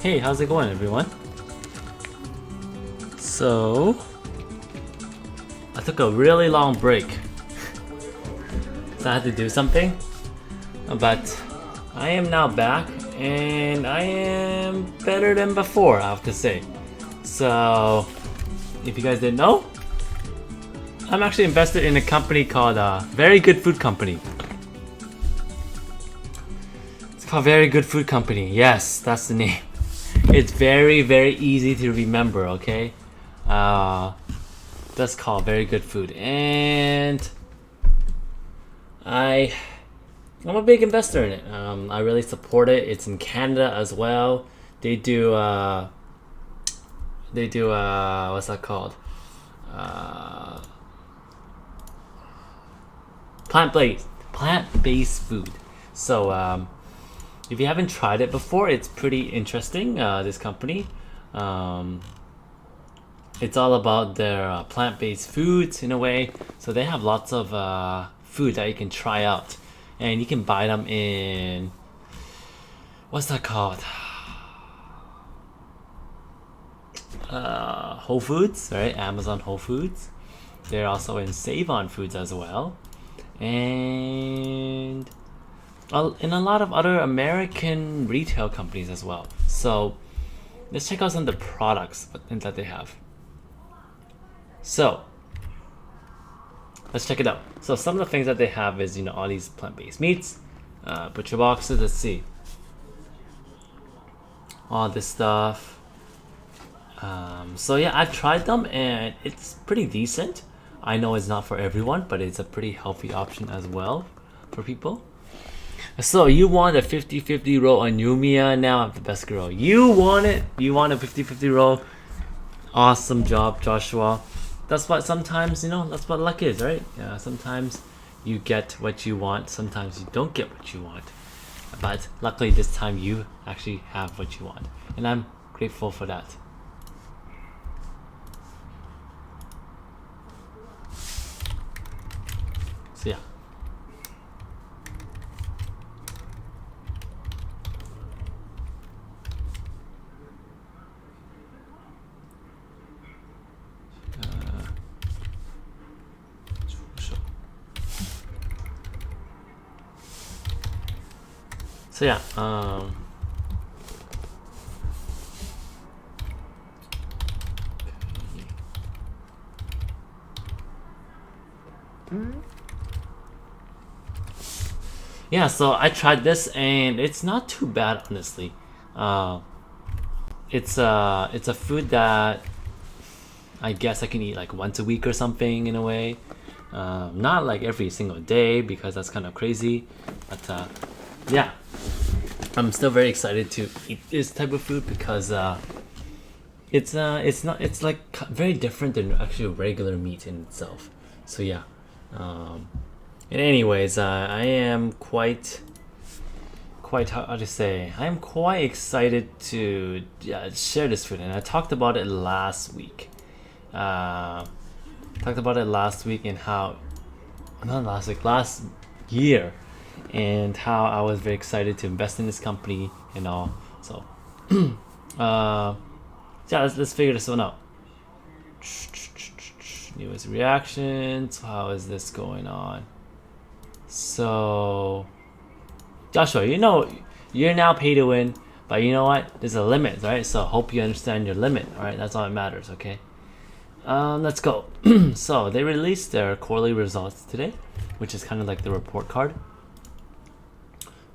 Hey, how's it going, everyone? So, I took a really long break. So I had to do something. But I am now back, and I am better than before, I have to say. So, if you guys didn't know, I'm actually invested in a company called Very Good Food Company. It's called Very Good Food Company. Yes, that's the name. It's very, very easy to remember, okay? That's called Very Good Food. And I'm a big investor in it. I really support it. It's in Canada as well. They do what's that called? Plant-based food. So if you haven't tried it before, it's pretty interesting. This company, it's all about their plant-based foods in a way. So they have lots of food that you can try out, and you can buy them in what's that called? Whole Foods, right? Amazon Whole Foods. They're also in Save On Foods as well, and in a lot of other American retail companies as well. So let's check out some of the products that they have. So let's check it out. So some of the things that they have is, all these plant-based meats, butcher boxes. Let's see, all this stuff. So yeah, I've tried them and it's pretty decent. I know it's not for everyone, but it's a pretty healthy option as well for people. So you want a 50-50 roll on Yumia? Now I'm the best girl. You want it? You want a 50-50 roll? Awesome job, Joshua. That's what sometimes, that's what luck is, right? Yeah, sometimes you get what you want, sometimes you don't get what you want. But luckily this time you actually have what you want. And I'm grateful for that. So yeah. So yeah, yeah, so I tried this and it's not too bad, honestly. It's a food that I guess I can eat like once a week or something in a way. Not like every single day because that's kind of crazy, but yeah, I'm still very excited to eat this type of food because it's like very different than actually regular meat in itself. So yeah, and anyways, I am quite how to say, I am quite excited to share this food, and I talked about it last week. And how not last week, last year, and how I was very excited to invest in this company and all. So yeah, let's figure this one out. Newest reactions, how is this going on? So Joshua, you're now pay to win, but you know what, there's a limit, right? So hope you understand your limit. All right, that's all that matters. Okay, let's go. So they released their quarterly results today, which is kind of like the report card.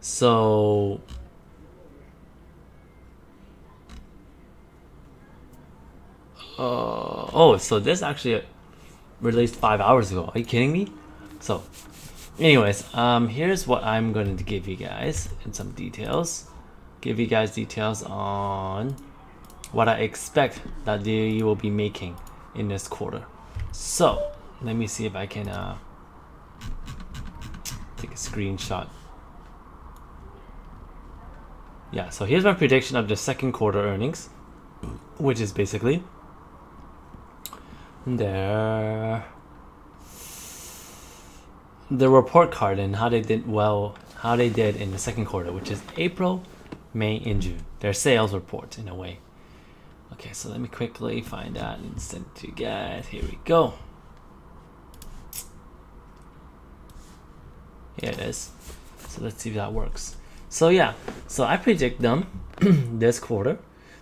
So so this actually released 5 hours ago. Are you kidding me? So anyways, here's what I'm going to give you guys in some details. Give you guys details on what I expect that you will be making in this quarter. So let me see if I can take a screenshot. Yeah, so here's my prediction of the second quarter earnings, which is basically the report card and how they did in the second quarter, which is April, May, and June. their sales report in a way. Okay, so let me quickly find that and send it to you guys. Here we go. Here it is. So let's see if that works. So yeah, so I predict them this quarter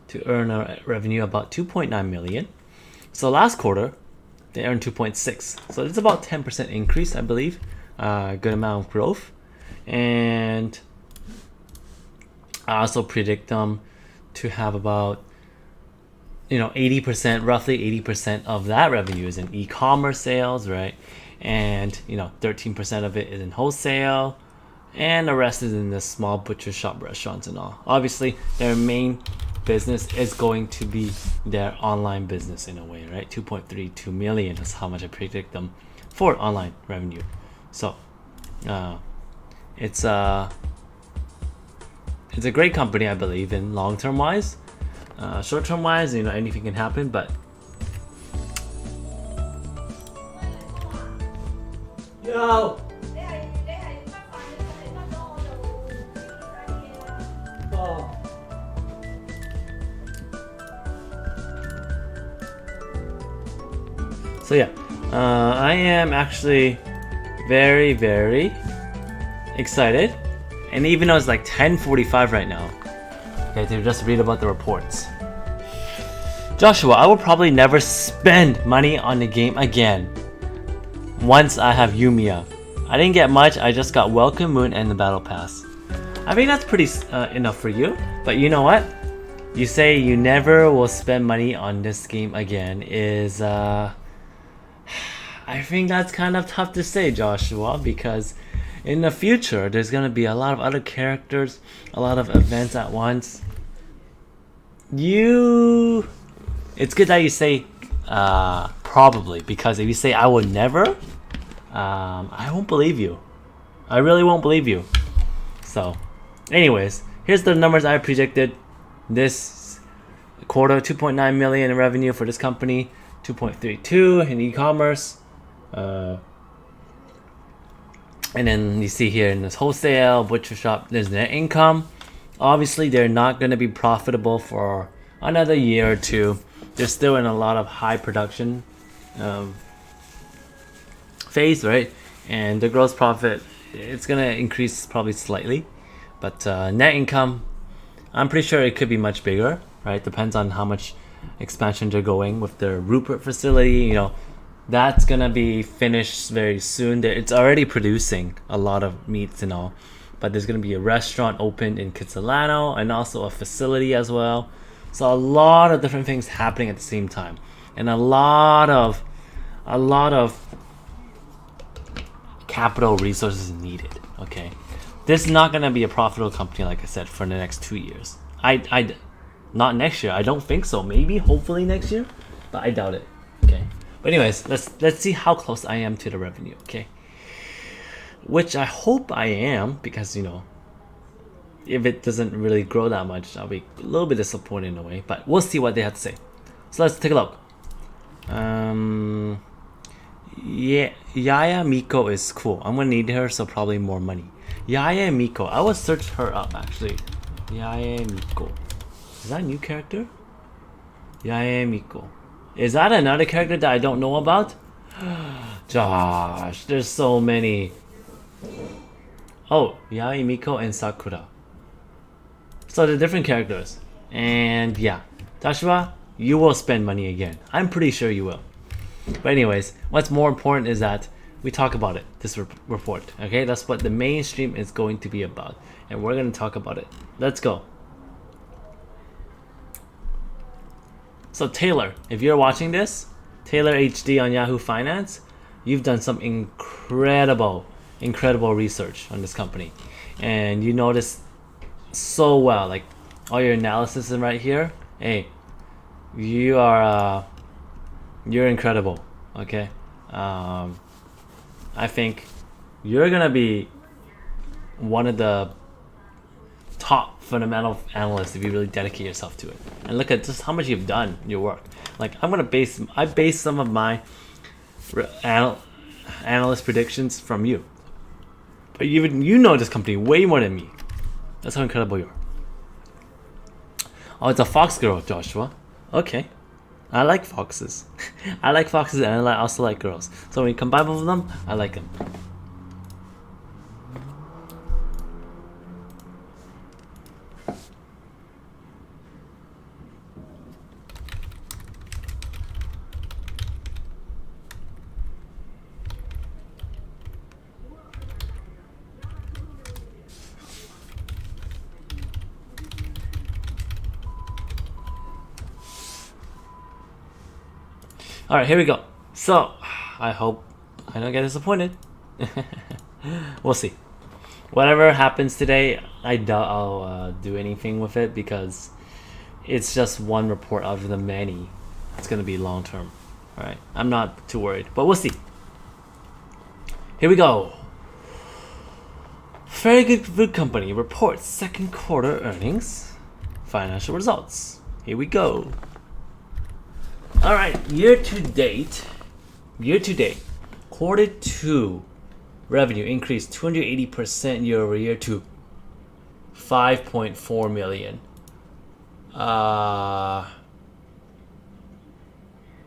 to earn a revenue about 2.9 million. So last quarter they earned 2.6. So it's about 10% increase, I believe. Good amount of growth. And I also predict them to have about 80%, roughly 80% of that revenue is in e-commerce sales, right? And 13% of it is in wholesale, and the rest is in the small butcher shop, restaurants, and all. Obviously, their main business is going to be their online business in a way, right? 2.32 million is how much I predict them for online revenue. So it's a great company, I believe, in long-term wise. Short-term wise, anything can happen, but yo. Oh. So yeah, I am actually very, very excited, and even though it's like 10:45 right now, okay, to just read about the reports. Joshua, I will probably never spend money on the game again once I have Yumiya. I didn't get much, I just got Welcome Moon and the Battle Pass. I think that's pretty enough for you, but you know what? You say you never will spend money on this game again is, I think that's kind of tough to say, Joshua, because in the future there's going to be a lot of other characters, a lot of events at once. It's good that you say probably, because if you say I would never, I won't believe you. I really won't believe you. So anyways, here's the numbers I predicted this quarter. 2.9 million in revenue for this company, 2.32 in e-commerce, and then you see here in this wholesale butcher shop, there's net income. Obviously they're not going to be profitable for another year or two. They're still in a lot of high production phase, right? And the gross profit, it's going to increase probably slightly, but net income, I'm pretty sure it could be much bigger, right? Depends on how much expansion they're going with their Rupert facility. That's gonna be finished very soon. It's already producing a lot of meats and all, but there's gonna be a restaurant opened in Kitsilano and also a facility as well. So a lot of different things happening at the same time, and a lot of capital resources needed. Okay, this is not gonna be a profitable company, like I said, for the next 2 years. I not next year. I don't think so. Maybe, hopefully next year, but I doubt it. Okay. But anyways, let's see how close I am to the revenue, okay? Which I hope I am, because if it doesn't really grow that much, I'll be a little bit disappointed in a way. But we'll see what they have to say. So let's take a look. Yeah, Yaya Miko is cool. I'm gonna need her, so probably more money. Yaya Miko, I will search her up actually. Yaya Miko, is that a new character? Yaya Miko. Is that another character that I don't know about? Josh, there's so many. Oh, Yaya Miko and Sakura. So they're different characters. And yeah, Joshua, you will spend money again. I'm pretty sure you will. But anyways, what's more important is that we talk about it, this report. Okay, that's what the mainstream is going to be about. And we're going to talk about it. Let's go. So Taylor, if you're watching this, Taylor HD on Yahoo Finance, you've done some incredible research on this company, and you notice so well, like all your analysis is right here. Hey, you're incredible. Okay, I think you're gonna be one of the top fundamental analysts if you really dedicate yourself to it. And look at just how much you've done your work. Like I base some of my analyst predictions from you, but even you know this company way more than me. That's how incredible you are. Oh, it's a fox girl, Joshua. Okay. I like foxes. I like foxes and I also like girls. So when you combine both of them, I like them. Alright, here we go. So, I hope I don't get disappointed. We'll see. Whatever happens today, I doubt I'll do anything with it because it's just one report out of the many. It's going to be long term. Alright, I'm not too worried, but we'll see. Here we go. Very Good Food Company reports second quarter earnings, financial results. Here we go. All right, year to date, quarter two revenue increased 280% year over year to 5.4 million.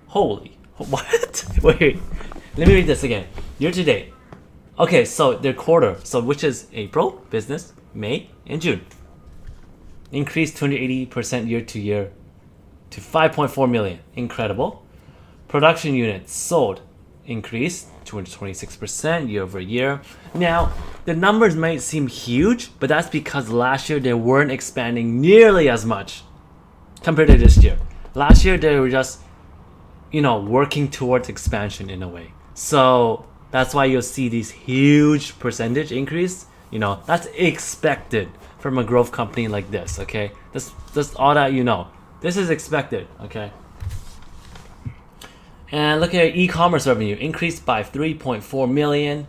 Holy, what? Wait, let me read this again. Year to date. Okay, so their quarter, so which is April, business, May, and June, increased 280% year to year to 5.4 million. Incredible. Production units sold increased 226% year over year. Now, the numbers might seem huge, but that's because last year they weren't expanding nearly as much compared to this year. Last year they were just, working towards expansion in a way. So that's why you'll see these huge percentage increase. That's expected from a growth company like this, okay? That's all that you know. This is expected, okay? And look at e-commerce revenue increased by 3.4 million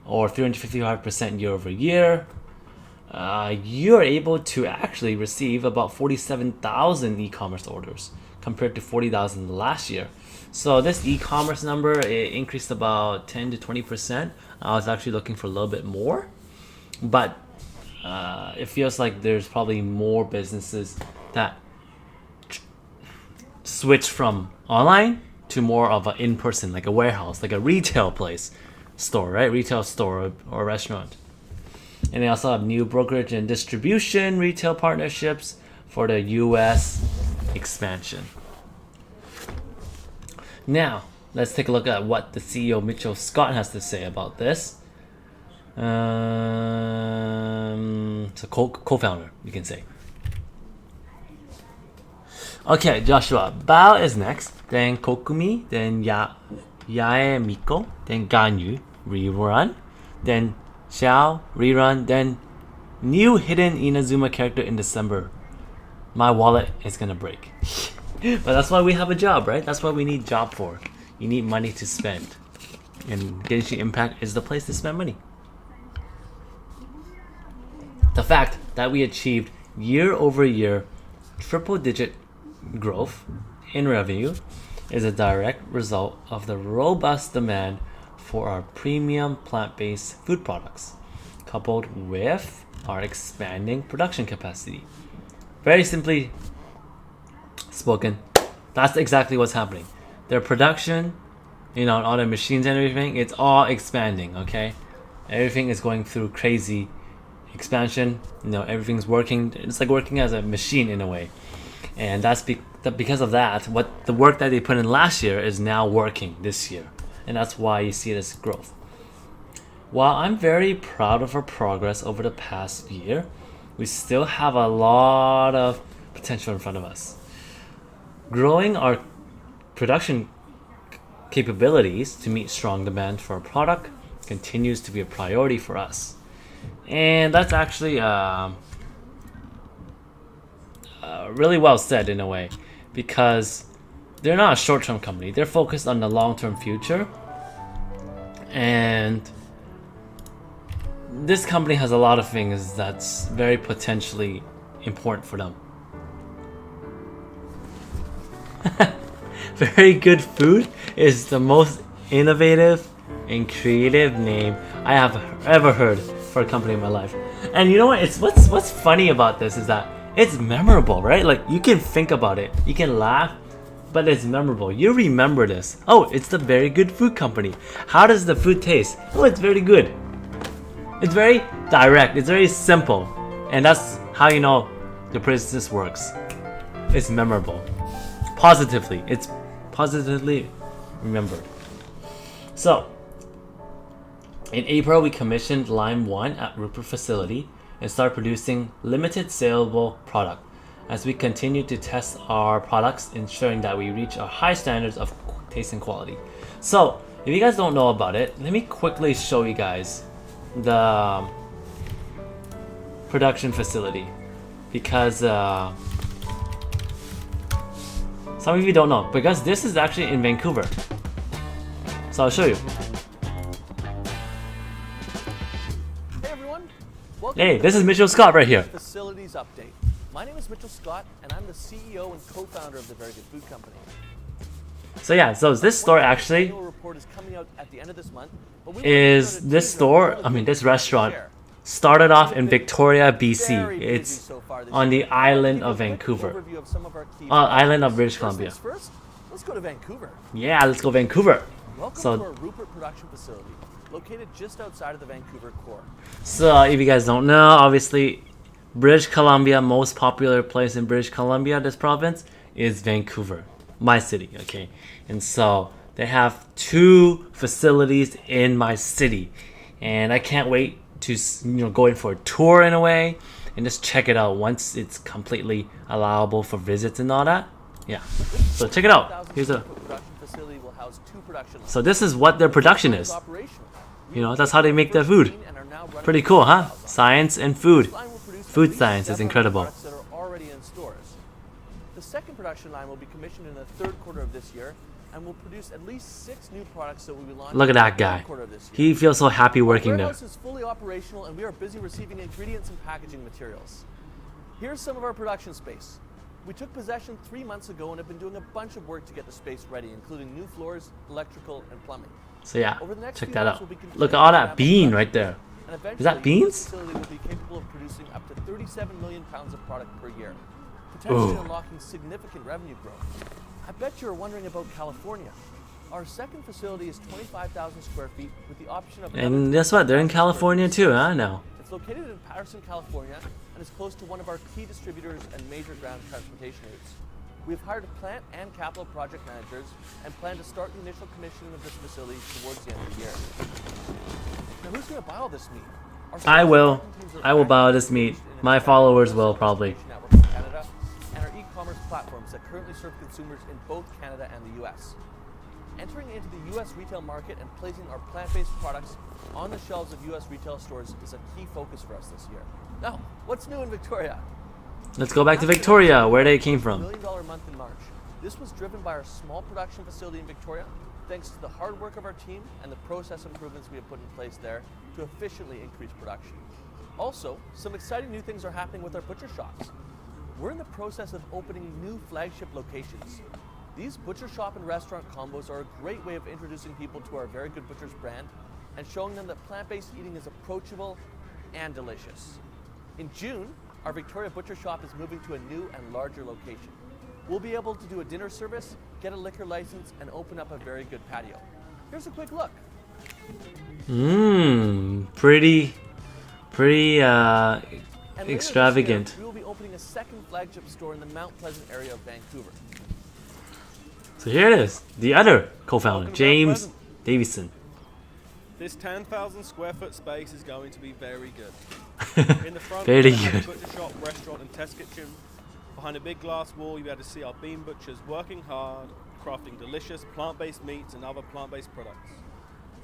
or 355% year over year. You're able to actually receive about 47,000 e-commerce orders compared to 40,000 last year. So this e-commerce number, it increased about 10 to 20%. I was actually looking for a little bit more, but it feels like there's probably more businesses that switch from online to more of an in-person, like a warehouse, like a retail place, store, right? Retail store or restaurant. And they also have new brokerage and distribution retail partnerships for the US expansion. Now, let's take a look at what the CEO Mitchell Scott has to say about this. It's a co-founder, you can say. Okay, Joshua, Bao is next, then Kokumi, then Yae Miko, then Ganyu, rerun, then Xiao, rerun, then new hidden Inazuma character in December. My wallet is gonna break. But that's why we have a job, right? That's what we need job for. You need money to spend. And Genshin Impact is the place to spend money. The fact that we achieved year over year triple-digit growth in revenue is a direct result of the robust demand for our premium plant-based food products, coupled with our expanding production capacity. Very simply spoken, that's exactly what's happening. Their production, all the machines and everything, it's all expanding, okay? Everything is going through crazy expansion. Everything's working. It's like working as a machine in a way. And that's because of that, what the work that they put in last year is now working this year. And that's why you see this growth. While I'm very proud of our progress over the past year, we still have a lot of potential in front of us. Growing our production capabilities to meet strong demand for our product continues to be a priority for us. And that's actually really well said in a way, because they're not a short-term company. They're focused on the long-term future. And this company has a lot of things that's very potentially important for them. Very Good Food is the most innovative and creative name I have ever heard for a company in my life. And you know what? What's funny about this is that It's memorable, right? Like you can think about it, you can laugh, but it's memorable. You remember this. Oh, it's the Very Good Food Company. How does the food taste? Oh, it's very good. It's very direct, it's very simple. And that's how you know the business works. It's memorable. Positively. It's positively remembered. So, in April, we commissioned line 1 at Rupert facility and start producing limited saleable product as we continue to test our products, ensuring that we reach our high standards of taste and quality. So, if you guys don't know about it, let me quickly show you guys the production facility, because some of you don't know, because this is actually in Vancouver. So I'll show you. Hey everyone, welcome Hey, to this the is Mitchell Scott right here. Facilities Update. My name is Mitchell Scott, and I'm the CEO and co-founder of the Very Good Food Company. So yeah, so this store actually Annual report is coming out at the end of this month, but we is wanted to this tease out store, all of I mean the this things we restaurant share. started off in Victoria, Very BC. busy It's so far this on the year. island I'll of give you a quick Vancouver. overview of some of our key Island of products. British First Columbia. things first, let's go to Vancouver. Yeah, let's go Vancouver. Welcome So- to our Rupert production facility, located just outside of the Vancouver core. So if you guys don't know, obviously British Columbia, most popular place in British Columbia, this province, is Vancouver, my city, okay? And so they have 2 facilities in my city, and I can't wait to go in for a tour in a way and just check it out once it's completely allowable for visits and all that. Yeah, so check it out. 1,000 Here's a square foot production facility will house 2 production lines. so this is what their production is. Operational. You know, that's how they make their food. And are now running Pretty cool, huh? Science and food. This line will produce at Food least science is 7 incredible. products that are already in stores. The second production line will be commissioned in the 3rd quarter of this year and will produce at least 6 new products that will be launched Look at in that the guy. 3rd quarter of this year. He feels so happy working Our there. warehouse is fully operational and we are busy receiving ingredients and packaging materials. Here's some of our production space. We took possession 3 months ago and have been doing a bunch of work to get the space ready, including new floors, electrical, and plumbing. So yeah, Over the next check few that months, out. we'll be Look at all that continuing bean to right there. And eventually, Is that beans? this facility will be capable of producing up to 37 million pounds of product per year, potentially Ooh. unlocking significant revenue growth. I bet you're wondering about California. Our second facility is 25,000 square feet with the option of another And guess what? They're in 10,000 square California feet. too, huh? Now. It's located in Patterson, California, and is close to one of our key distributors and major ground transportation routes. We've hired plant and capital project managers and plan to start the initial commissioning of this facility towards the end of the year. Now, who's going to buy all this meat? Our I sales will. and marketing teams are I will buy all actively this meat. engaged in My expanding followers our will sales probably. distribution network in Canada and our e-commerce platforms that currently serve consumers in both Canada and the US. Entering into the US retail market and placing our plant-based products on the shelves of US retail stores is a key focus for us this year. Now, what's new in Victoria? Let's go back to Victoria, where they came $1 from. million month in March. This was driven by our small production facility in Victoria, thanks to the hard work of our team and the process improvements we have put in place there to efficiently increase production. Also, some exciting new things are happening with our butcher shops. We're in the process of opening new flagship locations. These butcher shop and restaurant combos are a great way of introducing people to our Very Good Butchers brand and showing them that plant-based eating is approachable and delicious. In June, our Victoria Butcher Shop is moving to a new and larger location. We'll be able to do a dinner service, get a liquor license, and open up a very good patio. Here's a quick look. Pretty And later this year, extravagant. we will be opening a second flagship store in the Mount Pleasant area of Vancouver. So here it is, the other co-founder, Welcome to James Mount Pleasant. Davison. This 10,000 square foot space is going to be very good. In the front, Very we have a good. butcher shop, restaurant, and test kitchen. Behind a big glass wall, you'll be able to see our bean butchers working hard, crafting delicious plant-based meats and other plant-based products.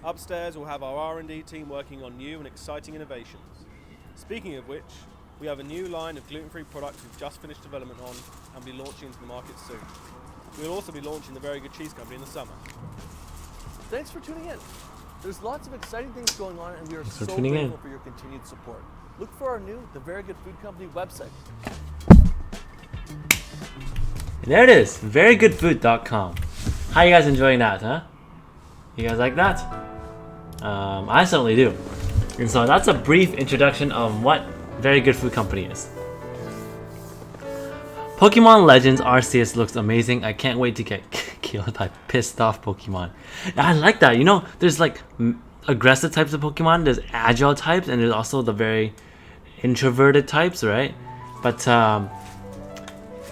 Upstairs, we'll have our R&D team working on new and exciting innovations. Speaking of which, we have a new line of gluten-free products we've just finished development on and will be launching into the market soon. We'll also be launching the Very Good Cheese Company in the summer. Thanks for tuning in. There's lots of exciting things going on, and we are for so tuning in. grateful for your continued support. Look for our new The Very Good Food Company website. And there it is, verygoodfood.com. How you guys enjoying that, huh? You guys like that? I certainly do. And so that's a brief introduction of what Very Good Food Company is. Pokemon Legends Arceus looks amazing. I can't wait to get killed by pissed off Pokemon. I like that. You know, there's like aggressive types of Pokemon, there's agile types, and there's also the very introverted types, right? But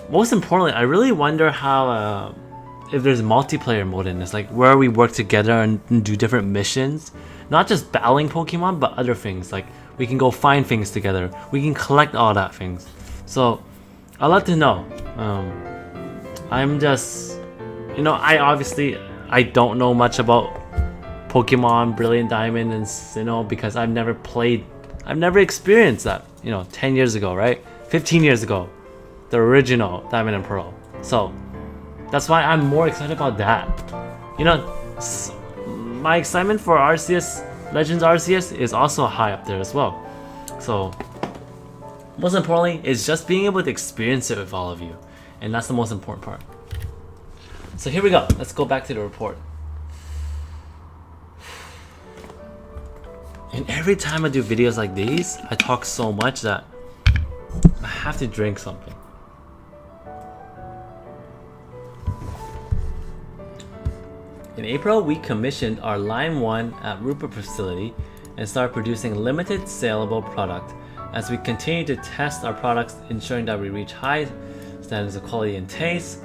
most importantly, I really wonder how if there's multiplayer mode in this, like where we work together and do different missions, not just battling Pokemon, but other things. Like we can go find things together, we can collect all that things. So I'd like to know. I'm just, you know, I don't know much about Pokemon Brilliant Diamond and Sinnoh because I've never experienced that, you know, 10 years ago, right? 15 years ago, the original Diamond and Pearl. So that's why I'm more excited about that. You know, my excitement for Arceus, Legends Arceus is also high up there as well. So most importantly, is just being able to experience it with all of you. And that's the most important part. So here we go. Let's go back to the report. And every time I do videos like these, I talk so much that I have to drink something. In April, we commissioned our Line 1 at Rupert facility and started producing limited saleable product. As we continue to test our products, ensuring that we reach high standards of quality and taste,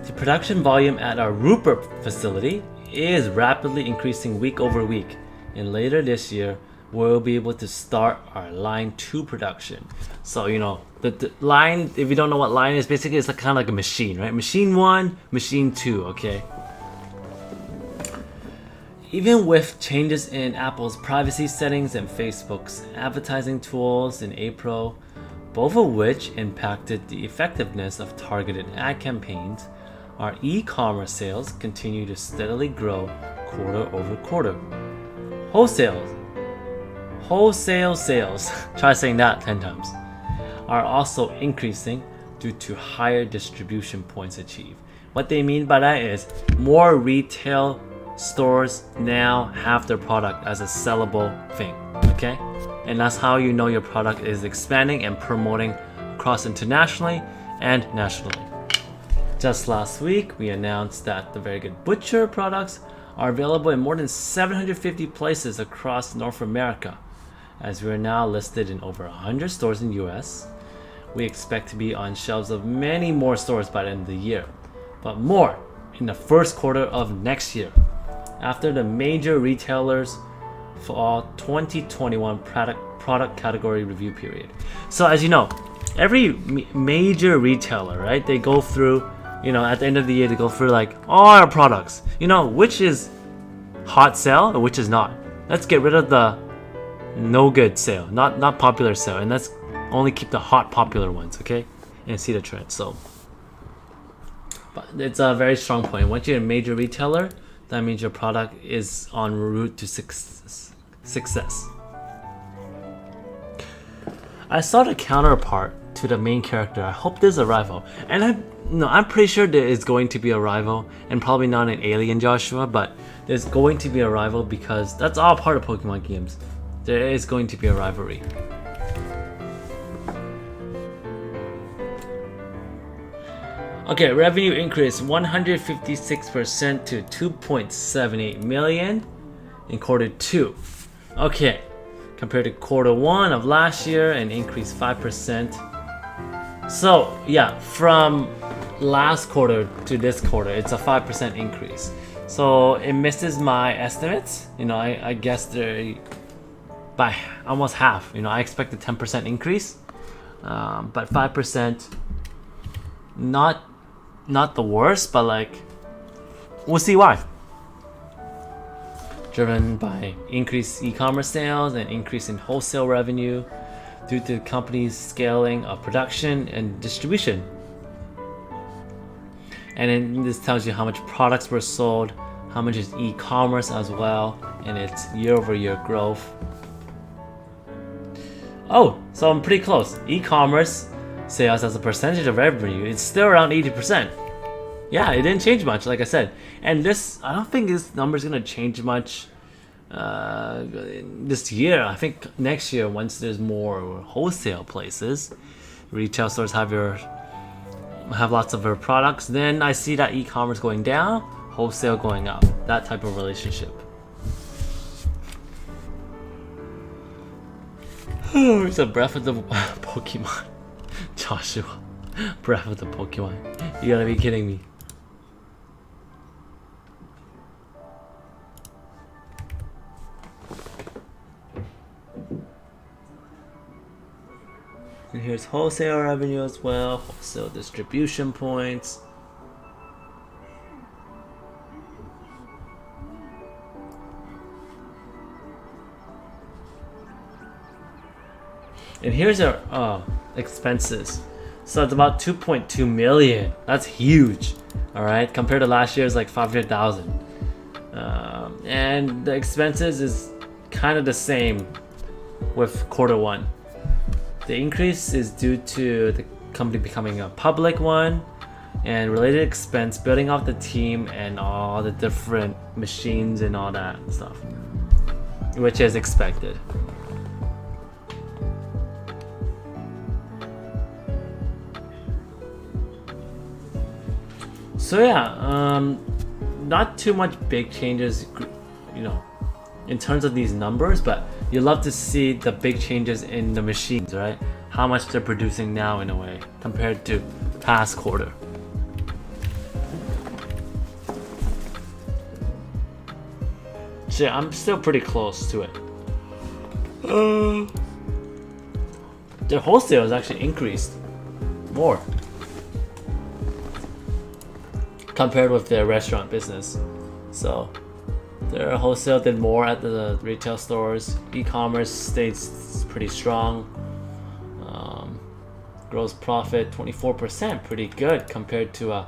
the production volume at our Rupert facility is rapidly increasing week over week. And later this year, we'll be able to start our Line 2 production. So, you know, the line, if you don't know what line is, basically it's like, kind of like a machine, right? Machine 1, machine 2, okay? Even with changes in Apple's privacy settings and Facebook's advertising tools in April, both of which impacted the effectiveness of targeted ad campaigns, our e-commerce sales continue to steadily grow quarter over quarter. Wholesale sales, try saying that 10 times, are also increasing due to higher distribution points achieved. What they mean by that is more retail stores now have their product as a sellable thing, okay? And that's how you know your product is expanding and promoting across internationally and nationally. Just last week, we announced that the Very Good Butcher products are available in more than 750 places across North America. As we are now listed in over 100 stores in the US, we expect to be on shelves of many more stores by the end of the year, but more in the first quarter of next year, after the major retailers fall 2021 product category review period. So as you know, every major retailer, right, they go through, you know, at the end of the year, they go through like all our products, you know, which is hot sale or which is not. Let's get rid of the no good sale, not popular sale, and let's only keep the hot popular ones, okay? And see the trend. So, but it's a very strong point. Once you're a major retailer, that means your product is en route to success. I saw the counterpart to the main character. I hope there's a rival, and I'm pretty sure there is going to be a rival, and probably not an alien Joshua, but there's going to be a rival because that's all part of Pokemon games. There is going to be a rivalry. Okay, revenue increased 156% to 2.78 million in quarter 2. Okay, compared to quarter 1 of last year, an increase 5%. So yeah, from last quarter to this quarter, it's a 5% increase. So it misses my estimates. You know, I guess they're by almost half. You know, I expect a 10% increase, but 5%, not the worst, but like, we'll see why. Driven by increased e-commerce sales and increase in wholesale revenue due to the company's scaling of production and distribution. And then this tells you how much products were sold, how much is e-commerce as well, and its year-over-year growth. Oh, so I'm pretty close. E-commerce sales as a percentage of revenue, it's still around 80%. Yeah, it didn't change much, like I said. And this, I don't think this number is gonna change much this year. I think next year, once there's more wholesale places, retail stores have your have lots of her products, then I see that e-commerce going down, wholesale going up. That type of relationship. It's a Breath of the Pokemon. Joshua. Breath of the Pokemon. You gotta be kidding me. And here's wholesale revenue as well, wholesale distribution points. And here's our expenses. So it's about 2.2 million. That's huge. All right, compared to last year's like 500,000. And the expenses is kind of the same with quarter one. The increase is due to the company becoming a public one and related expense building out the team and all the different machines and all that stuff, which is expected. So yeah, not too much big changes, in terms of these numbers, but you love to see the big changes in the machines, right? How much they're producing now in a way compared to past quarter. So yeah, I'm still pretty close to it. Their wholesale has actually increased more compared with their restaurant business. So their wholesale did more at the retail stores. E-commerce stayed pretty strong. Gross profit 24%, pretty good compared to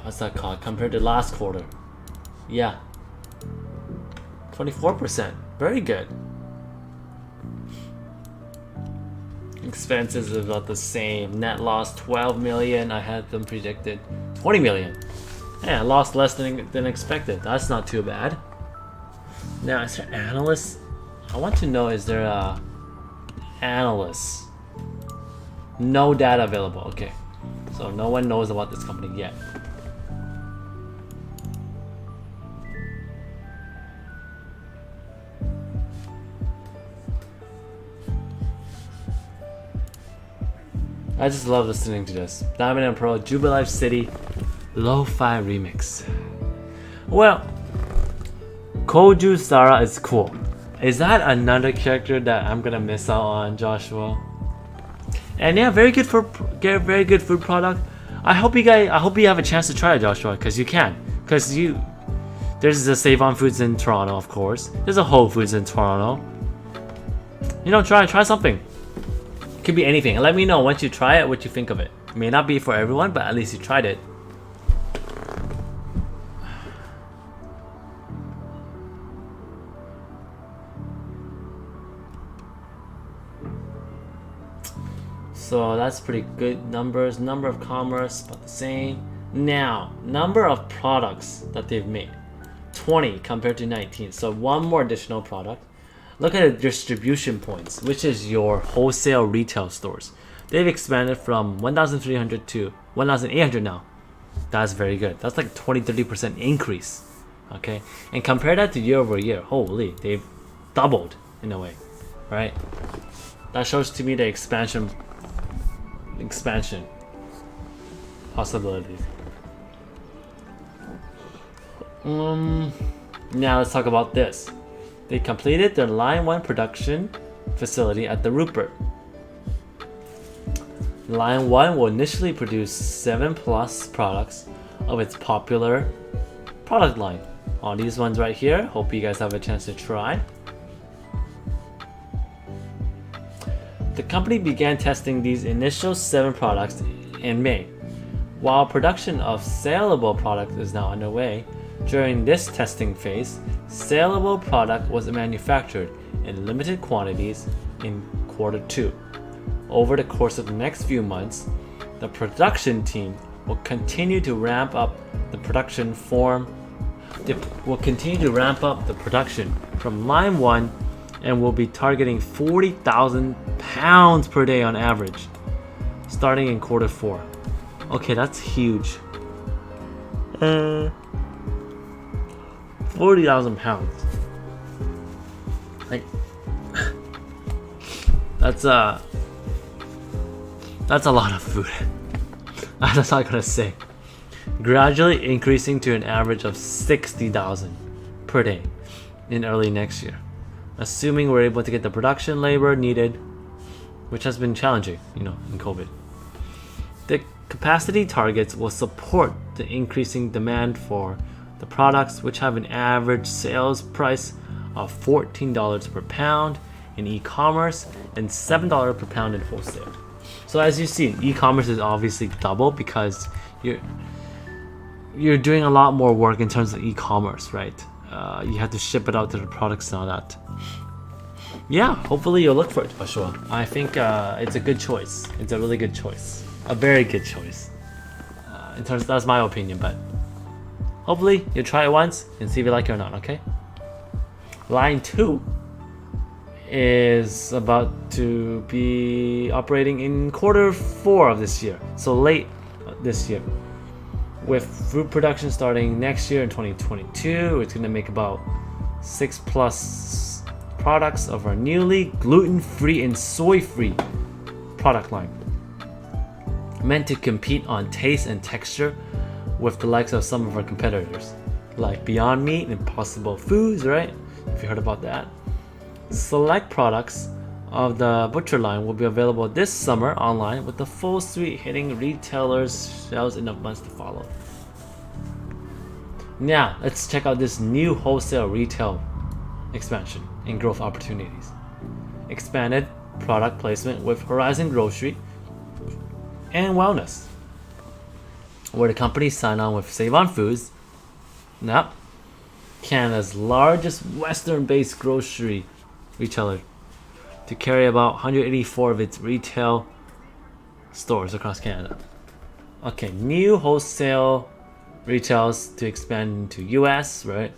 what's that called? Compared to last quarter. Yeah, 24%, very good. Expenses is about the same. Net loss 12 million. I had them predicted 20 million. Yeah, I lost less than expected. That's not too bad. Now, is there analysts? I want to know, is there analysts? No data available. Okay, so no one knows about this company yet. I just love listening to this. Diamond and Pearl, Jubilife City, Lo-Fi Remix. Well, Koju Sara is cool. Is that another character that I'm gonna miss out on, Joshua? And yeah, very good food product. I hope you have a chance to try it, Joshua, because you can. There's the Save On Foods in Toronto, of course. There's a Whole Foods in Toronto. Try something. Could be anything. Let me know once you try it what you think of it. It may not be for everyone, but at least you tried it. So that's pretty good numbers. Number of commerce, about the same. Now, number of products that they've made. 20 compared to 19. So one more additional product. Look at the distribution points, which is your wholesale retail stores. They've expanded from 1,300 to 1,800 now. That's very good. That's like 20-30% increase. Okay, and compare that to year over year. Holy, they've doubled in a way, right? That shows to me the expansion possibilities. Now let's talk about this. They completed their Line 1 production facility at the Rupert. Line 1 will initially produce 7+ products of its popular product line. All these ones right here, hope you guys have a chance to try. The company began testing these initial 7 products in May. While production of saleable product is now underway, during this testing phase, saleable product was manufactured in limited quantities in quarter 2. Over the course of the next few months, the production team will continue to ramp up the production from line 1 and will be targeting 40,000 pounds per day on average. starting in Q4. Okay, that's huge. 40,000 pounds. Like, that's a lot of food. That's all I gotta say. Gradually increasing to an average of 60,000 per day in early next year, assuming we're able to get the production labor needed, which has been challenging, in COVID. The capacity targets will support the increasing demand for the products, which have an average sales price of $14 per pound in e-commerce and $7 per pound in wholesale. So as you see, e-commerce is obviously double because you're doing a lot more work in terms of e-commerce, right? You have to ship it out to the products and all that. Yeah, hopefully you'll look for it for sure. I think it's a good choice. It's a really good choice. A very good choice. In terms, that's my opinion, but hopefully you'll try it once and see if you like it or not, okay? Line 2 is about to be operating in Q4 of this year, so late this year. With fruit production starting next year in 2022, it's going to make about 6+ products of our newly gluten-free and soy-free product line, meant to compete on taste and texture with the likes of some of our competitors, like Beyond Meat and Impossible Foods, right? If you heard about that. Select products of the butcher line will be available this summer online, with the full suite hitting retailers' shelves in the months to follow. Now, let's check out this new wholesale retail expansion and growth opportunities. Expanded product placement with Horizon Grocery and Wellness, where the company signed on with Save-On Foods, Canada's largest Western-based grocery retailer, to carry about 184 of its retail stores across Canada. Okay, new wholesale retails to expand into US, right?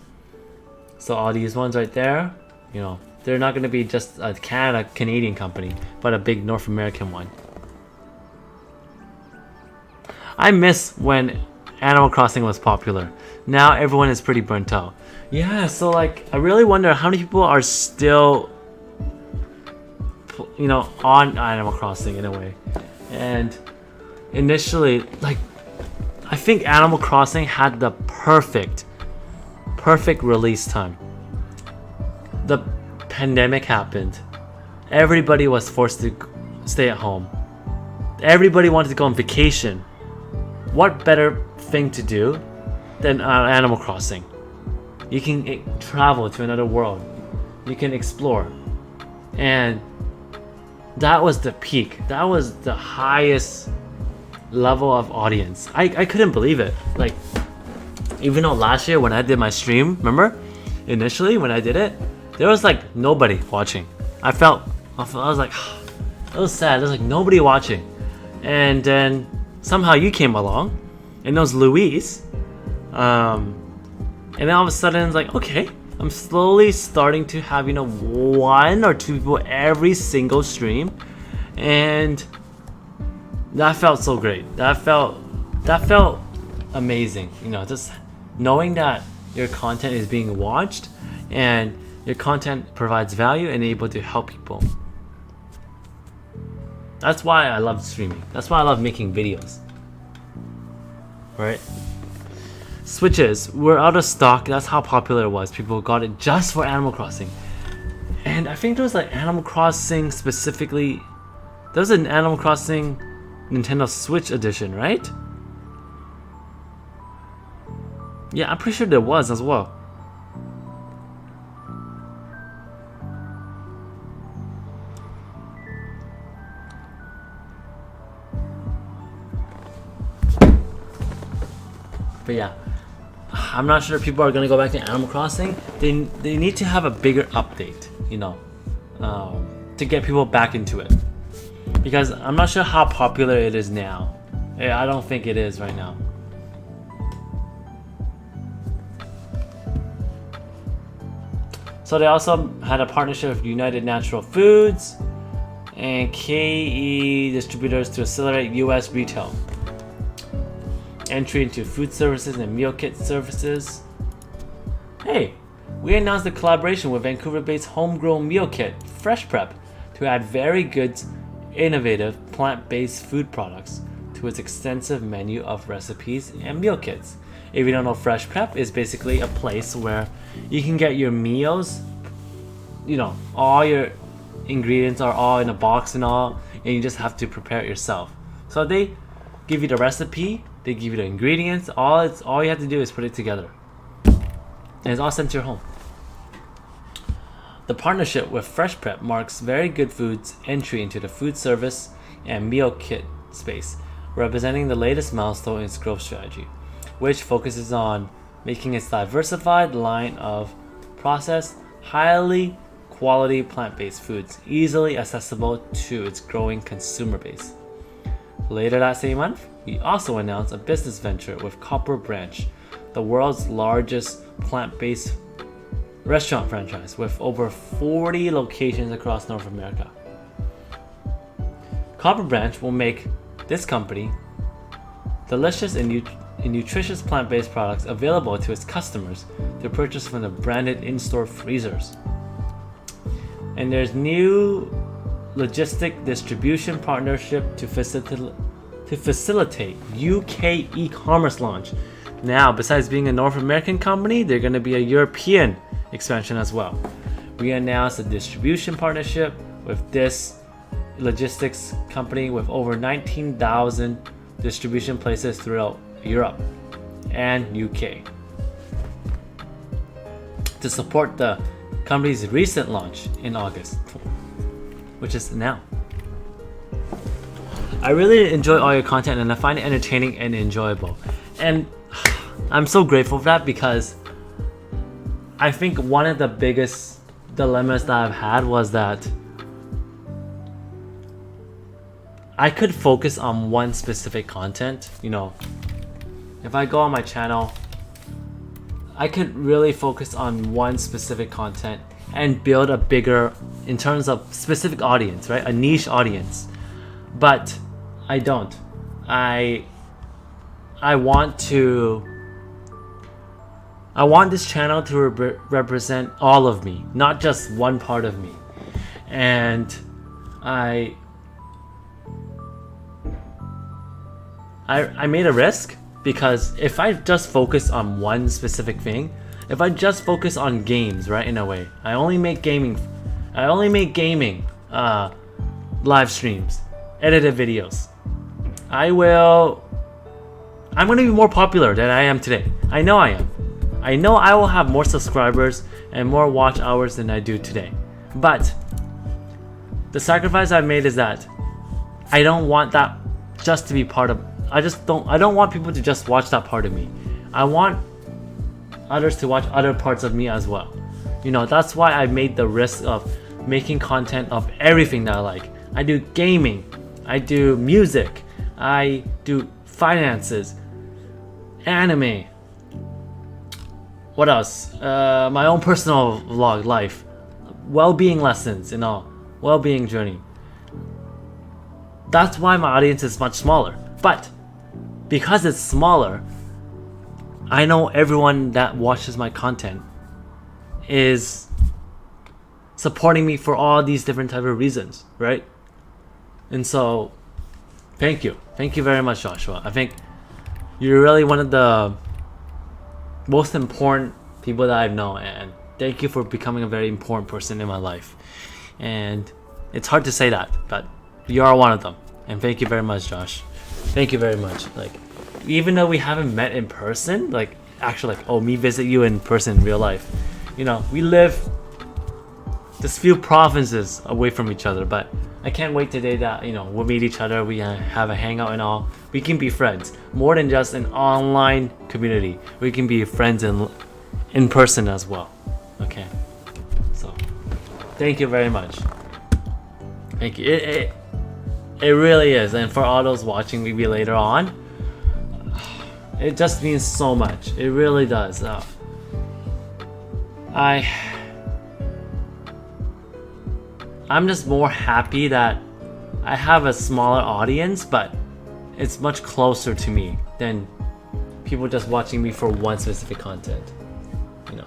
So all these ones right there, they're not going to be just a Canadian company, but a big North American one. I miss when Animal Crossing was popular. Now everyone is pretty burnt out. Yeah, so I really wonder how many people are still on Animal Crossing in a way. And initially, I think Animal Crossing had the perfect release time. The pandemic happened. Everybody was forced to stay at home. Everybody wanted to go on vacation. What better thing to do than Animal Crossing? You can travel to another world. You can explore. And that was the peak. That was the highest level of audience. I couldn't believe it. Even though last year when I did my stream, remember? Initially when I did it, there was nobody watching. I was like, it was sad. There's nobody watching. And then somehow you came along, and it was Luis. And then all of a sudden it's okay, I'm slowly starting to have 1 or 2 people every single stream, and that felt so great. That felt amazing. Just knowing that your content is being watched and your content provides value and able to help people. That's why I love streaming. That's why I love making videos. Right? Switches were out of stock. That's how popular it was. People got it just for Animal Crossing. And I think there was Animal Crossing specifically. There was an Animal Crossing Nintendo Switch edition, right? Yeah, I'm pretty sure there was as well. But yeah, I'm not sure if people are gonna go back to Animal Crossing. They need to have a bigger update, to get people back into it. Because I'm not sure how popular it is now. I don't think it is right now. So they also had a partnership with United Natural Foods and KE distributors to accelerate US retail. Entry into food services and meal kit services. Hey, we announced a collaboration with Vancouver-based homegrown meal kit, Fresh Prep, to add very good, innovative plant-based food products to its extensive menu of recipes and meal kits. If you don't know, Fresh Prep is basically a place where you can get your meals, all your ingredients are all in a box and all, and you just have to prepare it yourself. So they give you the recipe, they give you the ingredients, all you have to do is put it together. And it's all sent to your home. The partnership with Fresh Prep marks Very Good Foods' entry into the food service and meal kit space, representing the latest milestone in its growth strategy, which focuses on making its diversified line of processed, highly quality plant-based foods easily accessible to its growing consumer base. Later that same month, we also announced a business venture with Copper Branch, the world's largest plant-based restaurant franchise with over 40 locations across North America. Copper Branch will make this company delicious and nutritious plant-based products available to its customers to purchase from the branded in-store freezers. And there's new logistic distribution partnership to facilitate UK e-commerce launch. Now, besides being a North American company, they're going to be a European expansion as well. We announced a distribution partnership with this logistics company with over 19,000 distribution places throughout Europe and UK to support the company's recent launch in August, which is now. I really enjoy all your content and I find it entertaining and enjoyable. And I'm so grateful for that, because I think one of the biggest dilemmas that I've had was that I could focus on one specific content. If I go on my channel, I could really focus on one specific content and build a bigger, in terms of specific audience, right? A niche audience. But I don't. I want this channel to represent all of me, not just one part of me. And I made a risk, because if I just focus on one specific thing, if I just focus on games, right, in a way, I only make gaming live streams, edited videos, I'm going to be more popular than I am today. I know I am. I know I will have more subscribers and more watch hours than I do today. But the sacrifice I've made is that I don't want that just to be part of. I don't want people to just watch that part of me. I want others to watch other parts of me as well. That's why I made the risk of making content of everything that I like. I do gaming, I do music, I do finances, anime. What else? My own personal vlog life, well-being lessons, well-being journey. That's why my audience is much smaller. But because it's smaller, I know everyone that watches my content is supporting me for all these different type of reasons, right? And so, thank you very much, Joshua. I think you're really one of the most important people that I've known, and thank you for becoming a very important person in my life. And it's hard to say that, but you are one of them. And thank you very much, Josh. Thank you very much. Even though we haven't met in person, me visit you in person in real life. We live just few provinces away from each other, but I can't wait today that we'll meet each other, we have a hangout and all. We can be friends more than just an online community. We can be friends in person as well. Okay, so thank you very much. Thank you. It really is, and for all those watching maybe later on, it just means so much. It really does. I'm just more happy that I have a smaller audience, but it's much closer to me than people just watching me for one specific content, you know.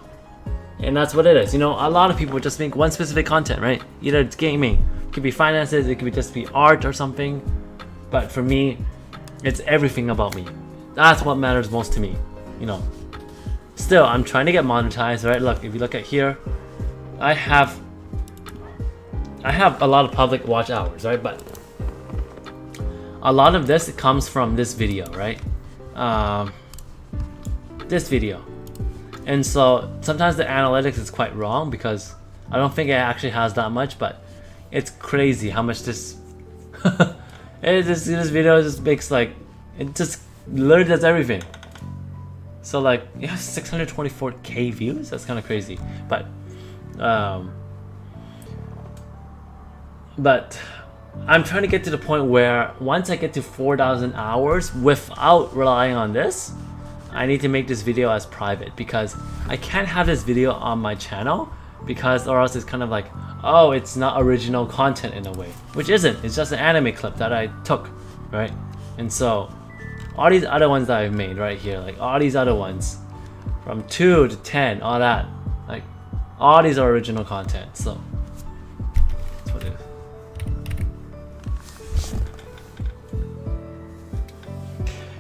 And that's what it is, you know. A lot of people just make one specific content, right? Either it's gaming, it could be finances, it could just be art or something. But for me, it's everything about me. That's what matters most to me, you know. Still, I'm trying to get monetized, right? Look, if you look at here, I have a lot of public watch hours, right? But a lot of this comes from this video, right? This video. And so sometimes the analytics is quite wrong because I don't think it actually has that much, but it's crazy how much this this video just makes, like, it just literally does everything. So like, yeah, 624k views. That's kind of crazy, but I'm trying to get to the point where once I get to 4,000 hours without relying on this, I need to make this video as private, because I can't have this video on my channel, because or else it's kind of like, oh, it's not original content in a way, which isn't. It's just an anime clip that I took, right? And so all these other ones that I've made right here, like all these other ones from 2 to 10, all that, like all these are original content. So that's what it is.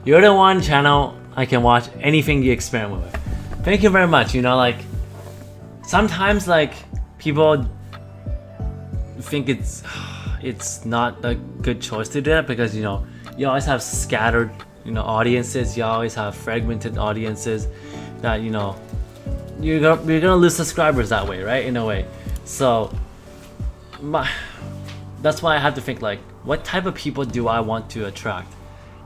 You're the one channel I can watch anything you experiment with. Thank you very much. You know, like sometimes like people think it's not a good choice to do that, because you know you always have scattered, you know, audiences. You always have fragmented audiences that, you know, you're gonna lose subscribers that way, right? In a way. So that's why I have to think, like, what type of people do I want to attract?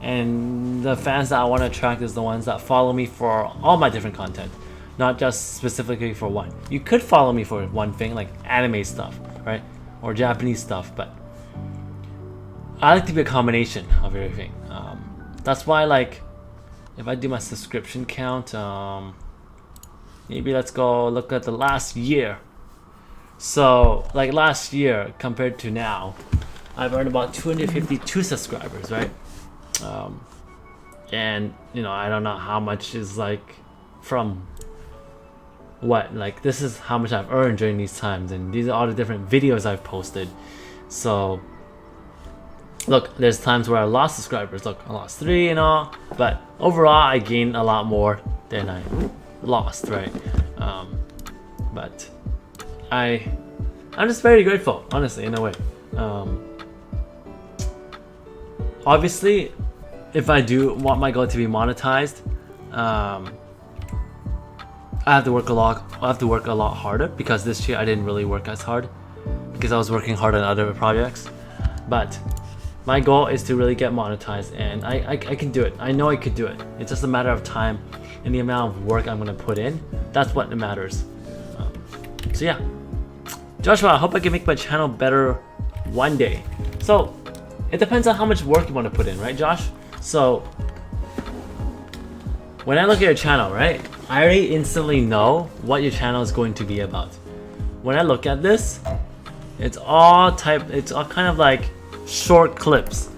And the fans that I want to attract is the ones that follow me for all my different content, not just specifically for one. You could follow me for one thing, like anime stuff, right? Or Japanese stuff, but I like to be a combination of everything. That's why, like, if I do my subscription count, maybe let's go look at the last year. So, like last year compared to now, I've earned about 252 subscribers, right? And you know, I don't know how much is like from what, like this is how much I've earned during these times, and these are all the different videos I've posted. So look, there's times where I lost subscribers. Look, I lost 3 and all, but overall I gained a lot more than I lost, right? But I'm just very grateful, honestly, in a way. Obviously, if I do want my goal to be monetized, I have to work a lot. I have to work a lot harder, because this year I didn't really work as hard because I was working hard on other projects. But my goal is to really get monetized, and I can do it. I know I could do it. It's just a matter of time and the amount of work I'm gonna put in. That's what matters. So yeah, Joshua, I hope I can make my channel better one day. So it depends on how much work you want to put in, right, Josh? So when I look at your channel, right, I already instantly know what your channel is going to be about. When I look at this, it's all kind of like short clips,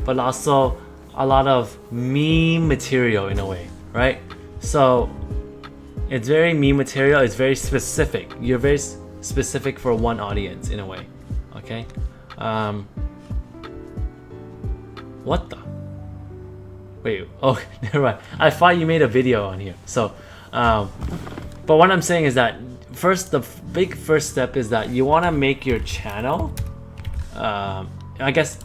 but also a lot of meme material in a way, right? So it's very meme material. It's very specific. You're very specific for one audience in a way. Okay. What the? Wait. Oh, never mind. I thought you made a video on here. So, but what I'm saying is that the big first step is that you want to make your channel, I guess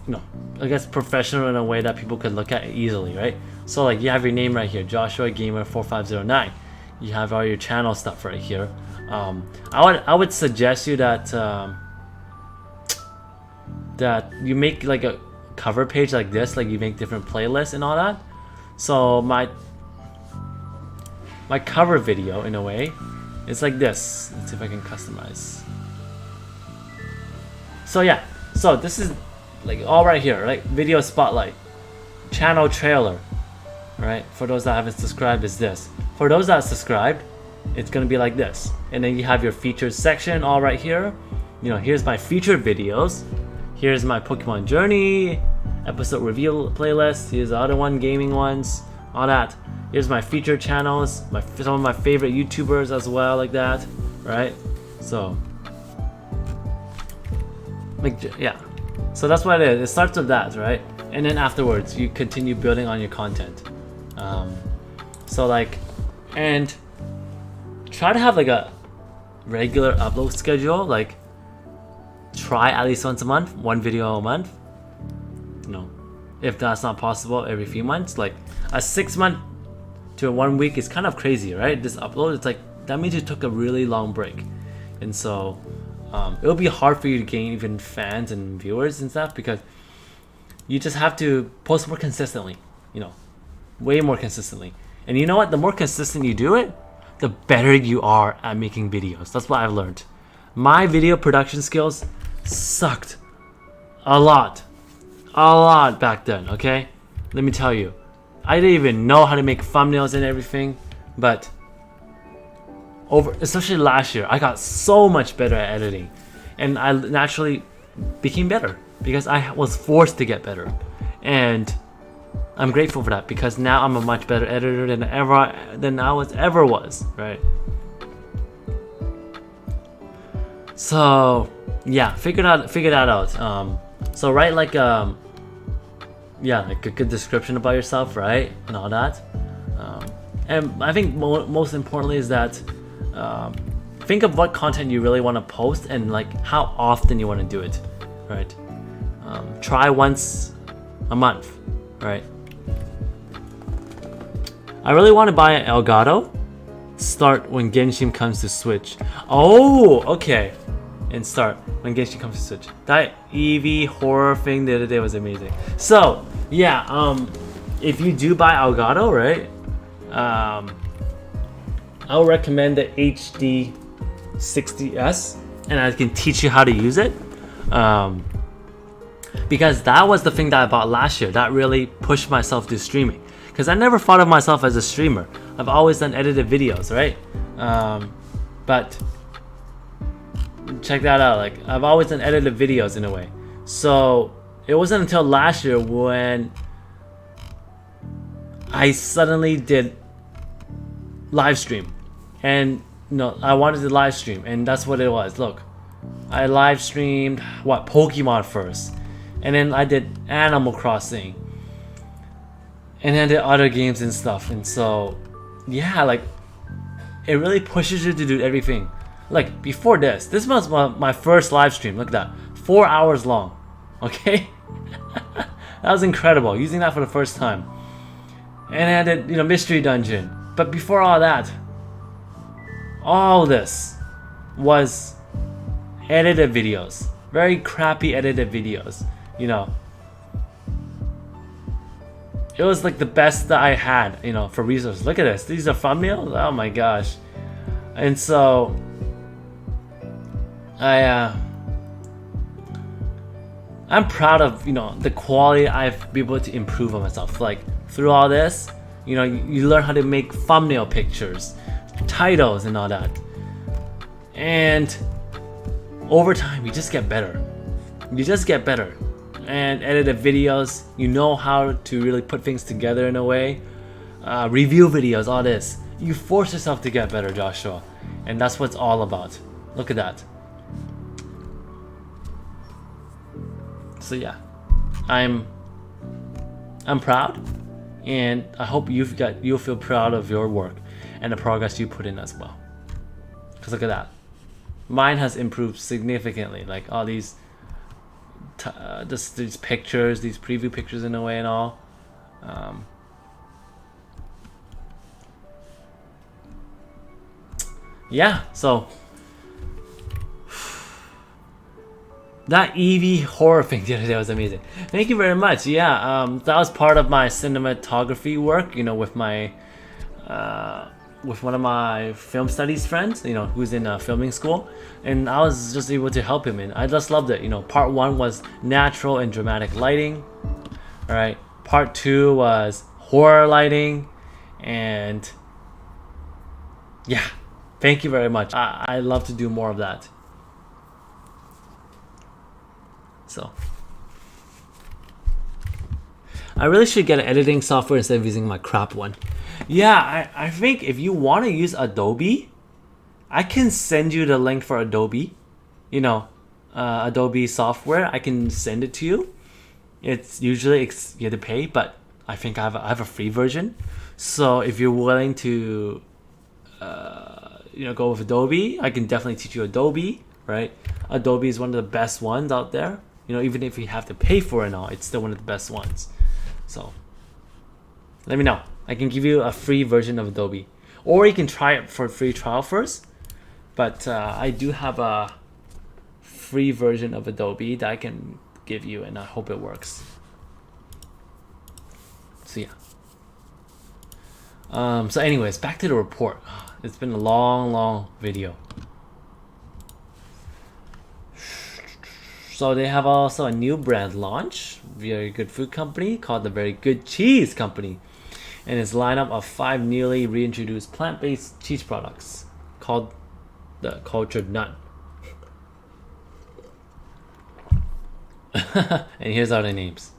professional in a way that people could look at it easily, right? So like you have your name right here, Joshua Gamer 4509. You have all your channel stuff right here. I would suggest you that that you make like a cover page like this, like you make different playlists and all that. So my cover video in a way is like this. Let's see if I can customize. So yeah, so this is like all right here, right? Video spotlight, channel trailer, right? For those that haven't subscribed, is this. For those that subscribed, it's gonna be like this. And then you have your featured section all right here. You know, here's my featured videos. Here's my Pokemon Journey episode review playlist. Here's the other one, gaming ones, all that. Here's my featured channels, some of my favorite YouTubers as well, like that, right? So, yeah. So that's what it is. It starts with that, right? And then afterwards, you continue building on your content. So like, and try to have like a regular upload schedule. Like, try at least once a month, one video a month. You know, if that's not possible, every few months. Like a 6 month to a 1 week is kind of crazy, right? This upload, it's like that means you took a really long break, and so it'll be hard for you to gain even fans and viewers and stuff because you just have to post more consistently, you know, way more consistently. And you know what? The more consistent you do it, the better you are at making videos. That's what I've learned. My video production skills sucked a lot back then, okay? Let me tell you. I didn't even know how to make thumbnails and everything, but especially last year, I got so much better at editing, and I naturally became better because I was forced to get better, and I'm grateful for that because now I'm a much better editor than I ever was, right? So yeah, figure that out. So write like yeah, like a good description about yourself, right, and all that. And I think most importantly is that think of what content you really want to post and like how often you want to do it, right? Try once a month, right? I really want to buy an Elgato. Start when Genshin comes to Switch. Oh, okay. And start when Genshin comes to Switch. That Eevee horror thing the other day was amazing. So yeah, if you do buy Elgato, right, I'll recommend the HD 60S, and I can teach you how to use it. Because that was the thing that I bought last year. That really pushed myself to streaming. Because I never thought of myself as a streamer. I've always done edited videos, right? But check that out. Like, I've always done edited videos in a way. So it wasn't until last year when I suddenly did live stream, and I wanted to live stream, and that's what it was. Look, I live streamed Pokemon first, and then I did Animal Crossing, and then I did other games and stuff. And so yeah, like, it really pushes you to do everything. Like, before this was my first live stream. Look at that, 4 hours long. Okay. That was incredible, using that for the first time. And I did, Mystery Dungeon. But before all that, all this was edited videos. Very crappy edited videos, It was like the best that I had, for resources. Look at this. These are thumbnails? Oh my gosh. And so I'm proud of, the quality I've been able to improve on myself. Like, through all this, you learn how to make thumbnail pictures, titles, and all that. And over time, you just get better. You just get better. And edited videos, you know how to really put things together in a way. Review videos, all this. You force yourself to get better, Joshua. And that's what it's all about. Look at that. So yeah, I'm proud, and I hope you'll feel proud of your work and the progress you put in as well. Because look at that, mine has improved significantly. Like all these these pictures, these preview pictures in a way and all. Yeah, so that Eevee horror thing the other day was amazing. Thank you very much. Yeah, that was part of my cinematography work, with my with one of my film studies friends, who's in filming school, and I was just able to help him, and I just loved it. Part 1 was natural and dramatic lighting. All right, part 2 was horror lighting, and yeah, thank you very much. I love to do more of that. So I really should get an editing software instead of using my crap one. Yeah, I think if you want to use Adobe, I can send you the link for Adobe. You know, Adobe software. I can send it to you. It's usually you have to pay, but I think I have a free version. So if you're willing to, go with Adobe, I can definitely teach you Adobe. Right? Adobe is one of the best ones out there. You know, even if you have to pay for it now, it's still one of the best ones. So let me know. I can give you a free version of Adobe, or you can try it for a free trial first. But I do have a free version of Adobe that I can give you, and I hope it works. So yeah. So anyways, back to the report. It's been a long video. So they have also a new brand launch, Very Good Food Company, called the Very Good Cheese Company, and its lineup of 5 newly reintroduced plant-based cheese products called the Cultured Nut. And here's all the names.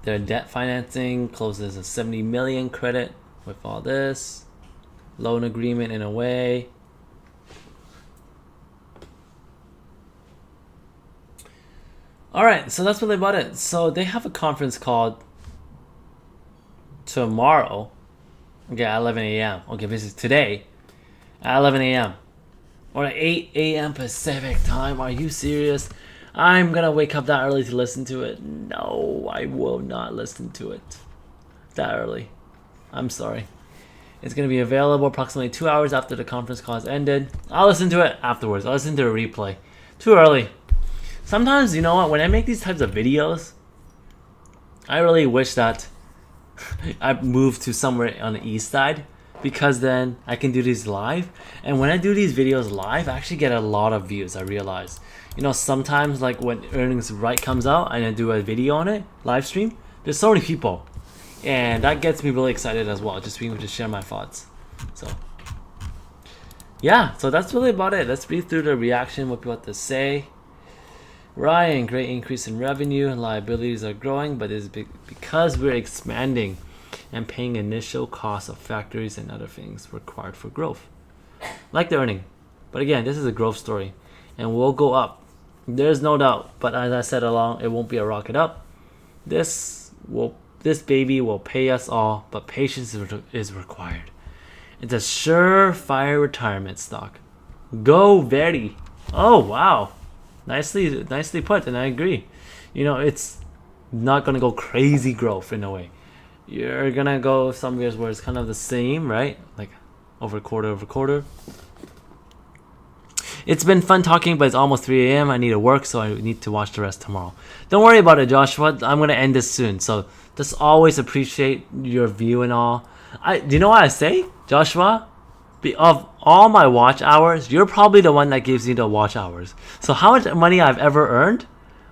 Their debt financing closes a 70 million credit with all this loan agreement in a way. All right, so that's really about it. So they have a conference called tomorrow. Okay, at 11 a.m. Okay, this is today at 11 a.m. or 8 a.m. Pacific time. Are you serious? I'm gonna wake up that early to listen to it. No, I will not listen to it that early. I'm sorry. It's gonna be available approximately 2 hours after the conference call has ended. I'll listen to it afterwards. I'll listen to a replay. Too early. Sometimes, you know what, when I make these types of videos, I really wish that I moved to somewhere on the east side, because then I can do these live. And when I do these videos live, I actually get a lot of views, I realize. You know, sometimes like when Earnings Right comes out and I do a video on it, live stream, there's so many people. And that gets me really excited as well, just being able to share my thoughts. So yeah, so that's really about it. Let's read through the reaction, what people have to say. Ryan, great increase in revenue and liabilities are growing, but it's because we're expanding and paying initial costs of factories and other things required for growth. Like the earning. But again, this is a growth story and we'll go up. There's no doubt. But as I said along, it won't be a rocket up. This baby will pay us all, but patience is required. It's a surefire retirement stock. Go Verdi. Oh wow. Nicely put, and I agree. You know, it's not gonna go crazy growth in a way. You're gonna go some years where it's kind of the same, right? Like over quarter. It's been fun talking, but it's almost 3 a.m. I need to work, so I need to watch the rest tomorrow. Don't worry about it, Joshua. I'm gonna end this soon, so just always appreciate your view and all. Do you know what I say, Joshua? Of all my watch hours, you're probably the one that gives me the watch hours. So how much money I've ever earned,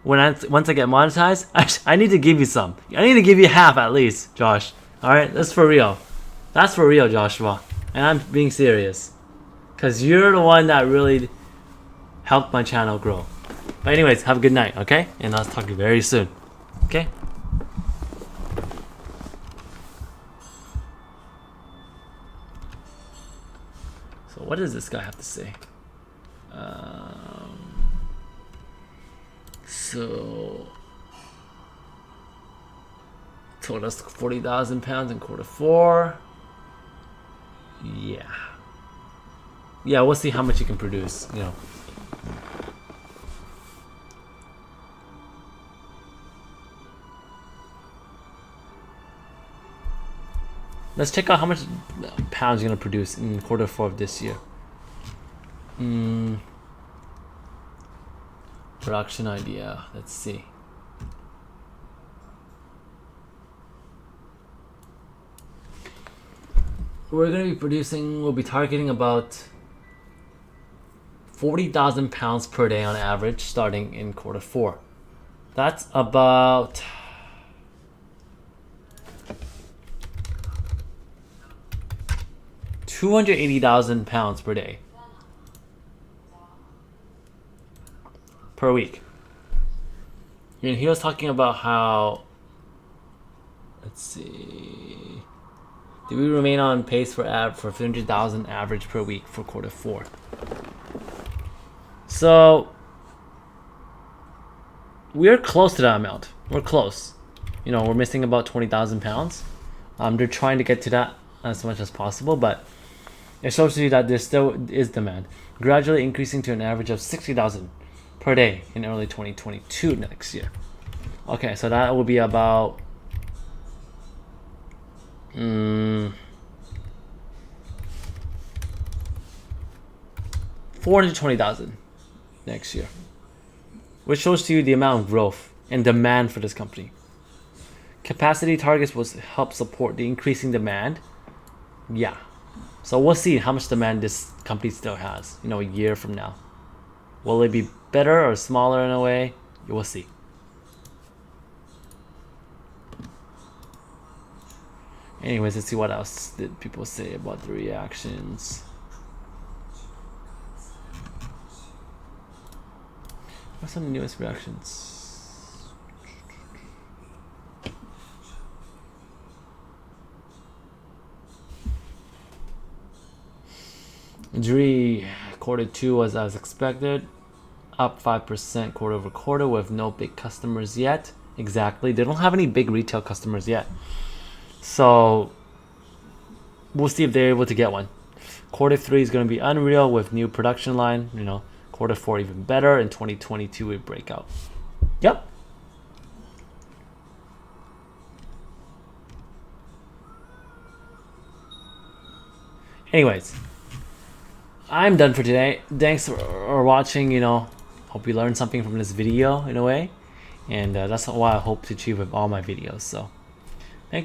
once I get monetized, I need to give you some. I need to give you half at least, Josh. All right, that's for real. That's for real, Joshua. And I'm being serious, cause you're the one that really helped my channel grow. But anyways, have a good night, okay? And I'll talk to you very soon. Okay. So what does this guy have to say? So told us 40,000 pounds in Q4. Yeah, we'll see how much you can produce, you know. Let's check out how much pounds you're gonna produce in Q4 of this year. Production idea. Let's see. We'll be targeting about 40,000 pounds per day on average starting in Q4. That's about 280,000 pounds per day. Per week. And he was talking about how, let's see, do we remain on pace for 300,000 average per week for Q4? So we're close to that amount. We're close. You know, we're missing about 20,000 pounds. They're trying to get to that as much as possible, but it shows you that there still is demand, gradually increasing to an average of 60,000 per day in early 2022 next year. Okay, so that will be about 420,000 next year, which shows to you the amount of growth and demand for this company. Capacity targets will help support the increasing demand. Yeah, so we'll see how much demand this company still has, you know, a year from now. Will it be better or smaller in a way? You will see. Anyways, let's see what else did people say about the reactions. What's some newest reactions? Dree Q2 was as expected, up 5% quarter over quarter with no big customers yet. Exactly, they don't have any big retail customers yet. So we'll see if they're able to get one. Q3 is going to be unreal with new production line. You know, Q4 even better. In 2022 we break out. Yep. Anyways, I'm done for today. Thanks for watching. You know, hope you learned something from this video in a way, and that's what I hope to achieve with all my videos. So